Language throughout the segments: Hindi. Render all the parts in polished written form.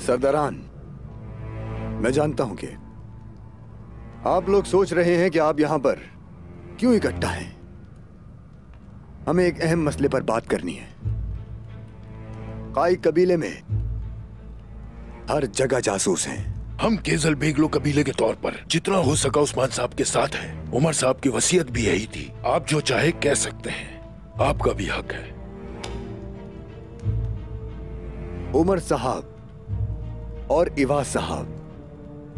सरदारान, मैं जानता हूं कि आप लोग सोच रहे हैं कि आप यहां पर क्यों इकट्ठा हैं। हमें एक अहम मसले पर बात करनी है। काई कबीले में हर जगह जासूस हैं। हम केजल बेगलो कबीले के तौर पर जितना हो सका उस्मान साहब के साथ हैं। उमर साहब की वसीयत भी यही थी। आप जो चाहे कह सकते हैं, आपका भी हक है। उमर साहब और इवाज साहब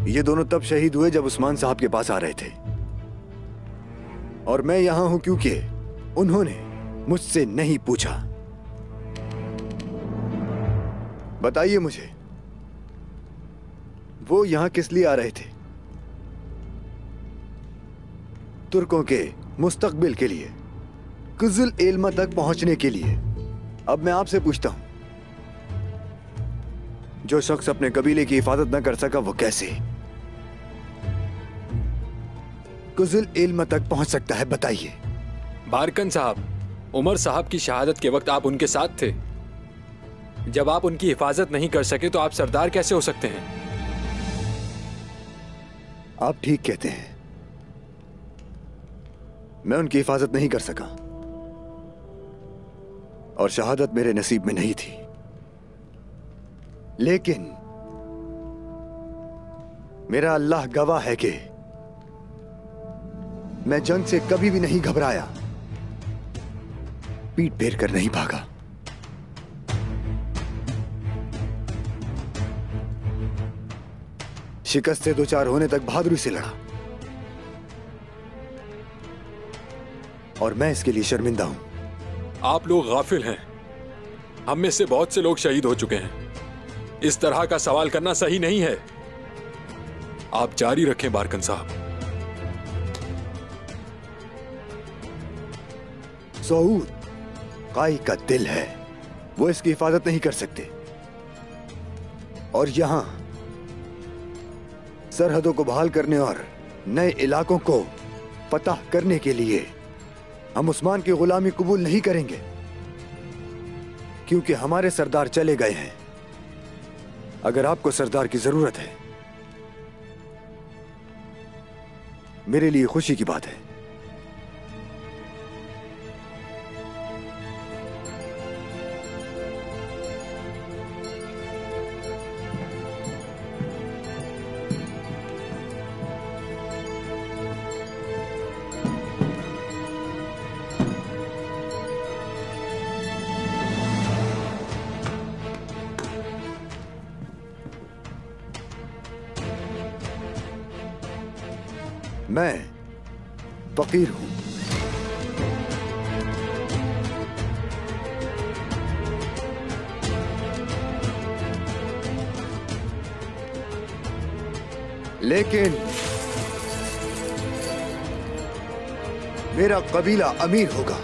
ये दोनों तब शहीद हुए जब उस्मान साहब के पास आ रहे थे, और मैं यहां हूं क्योंकि उन्होंने मुझसे नहीं पूछा। बताइए मुझे, वो यहां किस लिए आ रहे थे? तुर्कों के मुस्तकबिल के लिए, कुजुल एल्मा तक पहुंचने के लिए। अब मैं आपसे पूछता हूं, जो शख्स अपने कबीले की हिफाजत न कर सका वो कैसे कुजुल एल्मा तक पहुंच सकता है? बताइए। बारकन साहब, उमर साहब की शहादत के वक्त आप उनके साथ थे। जब आप उनकी हिफाजत नहीं कर सके तो आप सरदार कैसे हो सकते हैं? आप ठीक कहते हैं, मैं उनकी हिफाजत नहीं कर सका और शहादत मेरे नसीब में नहीं थी। लेकिन मेरा अल्लाह गवाह है कि मैं जंग से कभी भी नहीं घबराया, पीठ फेर कर नहीं भागा। शिकस्त से दो चार होने तक बहादुरी से लड़ा, और मैं इसके लिए शर्मिंदा हूं। आप लोग गाफिल हैं। हम में से बहुत से लोग शहीद हो चुके हैं। इस तरह का सवाल करना सही नहीं है। आप जारी रखें बारकन साहब। सऊद काई का दिल है, वो इसकी हिफाजत नहीं कर सकते। और यहां सरहदों को बहाल करने और नए इलाकों को फतह करने के लिए हम उस्मान की गुलामी कबूल नहीं करेंगे, क्योंकि हमारे सरदार चले गए हैं। अगर आपको सरदार की जरूरत है, मेरे लिए खुशी की बात है। मैं फकीर हूं, लेकिन मेरा कबीला अमीर होगा।